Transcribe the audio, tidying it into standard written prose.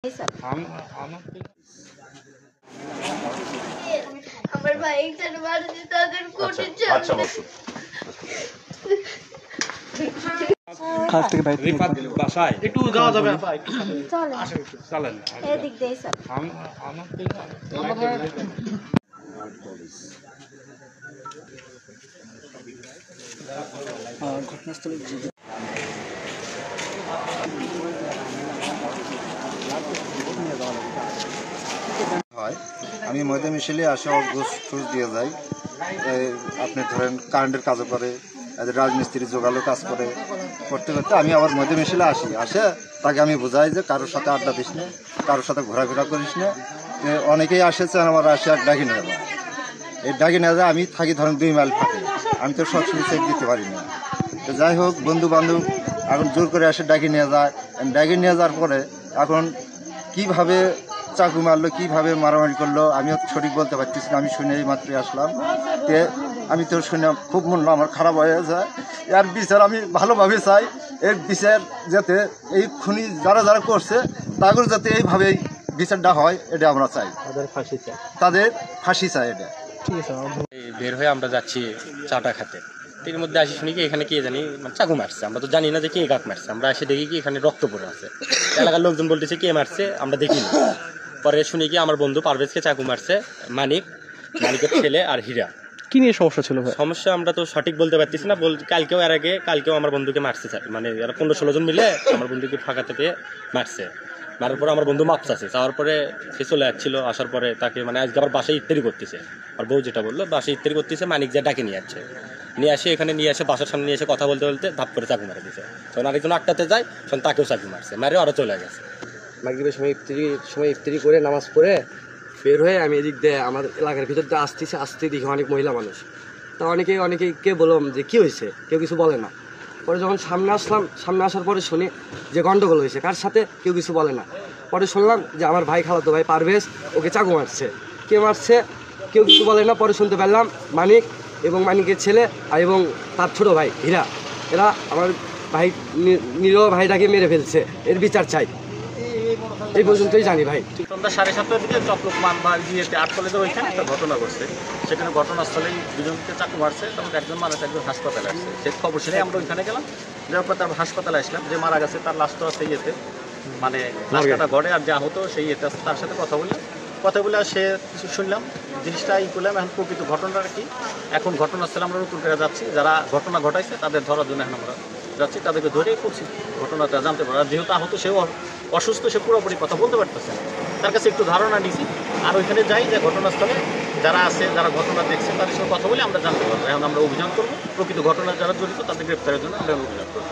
আমার ভাই বাড়িতে তাদের কোটে আচ্ছা বসো। খাস থেকে বাইরে রিফাত বাসায় একটু যাওয়া যাবে চলেন এদিক দিয়ে স্যার ঘটনাস্থলে হয় আমি ময়দা মিশেলে আসে ঘুষ টুস দিয়ে যাই। আপনি ধরেন কারেন্টের কাজও করে, রাজমিস্ত্রি জোগালো কাজ করে, করতে করতে আমি আবার ময়দা মিশেলে আসে তাকে আমি বোঝাই যে কারোর সাথে আড্ডা দিস না, কারোর সাথে ঘোরাফেরা করিস না। অনেকেই আসেছে আমার আসে এক ডাকি নিয়ে যায়, এই ডাকি নিয়ে যায় আমি থাকি ধরেন 2 মাইল ফাঁকে, আমি তো সবসময় চেক দিতে পারি না। তো যাই হোক বন্ধু বান্ধব এখন জোর করে আসে ডাকি নিয়ে যায়। ডাকি নিয়ে যাওয়ার পরে এখন কীভাবে চাকু মারলো, কীভাবে মারামারি করলো আমিও সঠিক বলতে পারতেছি না। আমি শুনে এই মাত্রই আসলাম, তে আমি তো শুনে খুব মূল্য আমার খারাপ হয়ে যায়। এর বিচার আমি ভালোভাবে চাই, এর বিচার যাতে এই খুনি যারা যারা করছে তাদের যাতে এইভাবেই বিচারটা হয়, এটা আমরা চাই। তাদের ফাঁসি চাই এটা। ঠিক আছে। বের হয়ে আমরা যাচ্ছি চাটা খাতে, এর মধ্যে আসি শুনি কি এখানে কে জানি মানে চাকু মারছে। আমরা তো জানি না যে কে গাত মারছে, আমরা এসে দেখি কি এখানে রক্ত পড়ে আছে। এলাকার লোকজন বলতেছে কে মারছে, আমরা দেখিনি। পরে শুনি কি আমার বন্ধু পারভেজকে চাকু মারছে মানিকের ছেলে আর হীরা। কি নিয়ে সমস্যা ছিল ভাই? সমস্যা আমরা তো সঠিক বলতে পারতেছি না। কালকেও আমার বন্ধুকে মারছে, মানে এরা 15-16 জন মিলে আমার বন্ধুকে ফাঁকা থেকে মারছে। মারার পরে আমার বন্ধু মাপ চাচ্ছে, যাওয়ার পরে সে চলে যাচ্ছিল। আসার পরে তাকে মানে আজকে আবার বাসায় ইফতারি করতেছে, আর বউ যেটা বললো বাসায় ইফতারি করতেছে, মানিক যা ডাকে নিয়ে আসে এখানে নিয়ে আসে বাসার সামনে নিয়ে এসে কথা বলতে বলতে ধাপ করে চাকু মারা দিয়েছে। তখন আরেকজন আটটাতে যায়, তখন তাকেও চাকু মারছে, মারে ওরা চলে গেছে। মাগরিবের সময় ইফতারি করে নামাজ পড়ে বের হয়ে আমি এদিক দিয়ে আমার এলাকার ভিতর দিয়ে আসতে দেখি অনেক মহিলা মানুষ। তা অনেকেকে বললাম যে কী হয়েছে, কেউ কিছু বলে না। পরে যখন সামনে আসার পরে শুনি যে গন্ডগোল হয়েছে, কার সাথে কেউ কিছু বলে না। পরে শুনলাম যে আমার ভাই, খালাতো ভাই পারভেজ ওকে চাকু মারছে। কে মারছে কেউ কিছু বলে না। পরে শুনতে পারলাম মানিক এবং মানিকের ছেলে এবং তার ছোটো ভাই হীরা, এরা আমার ভাই নিরহ ভাইটাকে মেরে ফেলছে। এর বিচার চাই, এই পর্যন্তই জানি ভাই। সন্ধ্যা 7:30টার দিকে চক্রমান বা ইয়েতে 8 কলেজের ওইখানে একটা ঘটনা ঘটছে। সেখানে ঘটনাস্থলেই দুজনকে চাকু মারছে, তখন একজন হাসপাতালে আসছে। সেই খবর শুনে আমরা ওইখানে গেলাম, যাওয়ার পর তার হাসপাতালে আসলাম। যে মারা গেছে তার লাশ তো আছে ইয়েতে, মানে লাশটা ঘরে, আর যা হতো সেই ইয়েতে আছে। তার সাথে কথা বলে সে কিছু শুনলাম, জিনিসটা করলাম। এখন প্রকৃত ঘটনাটা কি, এখন ঘটনাস্থলে আমরা নতুন করে যাচ্ছি। যারা ঘটনা ঘটাইছে তাদের ধরার জন্য এখন আমরা যাচ্ছি, তাদেরকে ধরে করছি ঘটনাটা জানতে পারো। আর যেহেতু আহত, সেও অসুস্থ, সে পুরোপুরি কথা বলতে পারতেছে না, তার কাছে একটু ধারণা নিছি। আর ওইখানে যাই যে ঘটনাস্থলে যারা আছে, যারা ঘটনা দেখছে তাদের সঙ্গে কথা বলে আমরা জানতে পারবো। এখন আমরা অভিযান করবো, প্রকৃত ঘটনা যারা জড়িত তাদের গ্রেপ্তারের জন্য আমরা অভিযান করবো।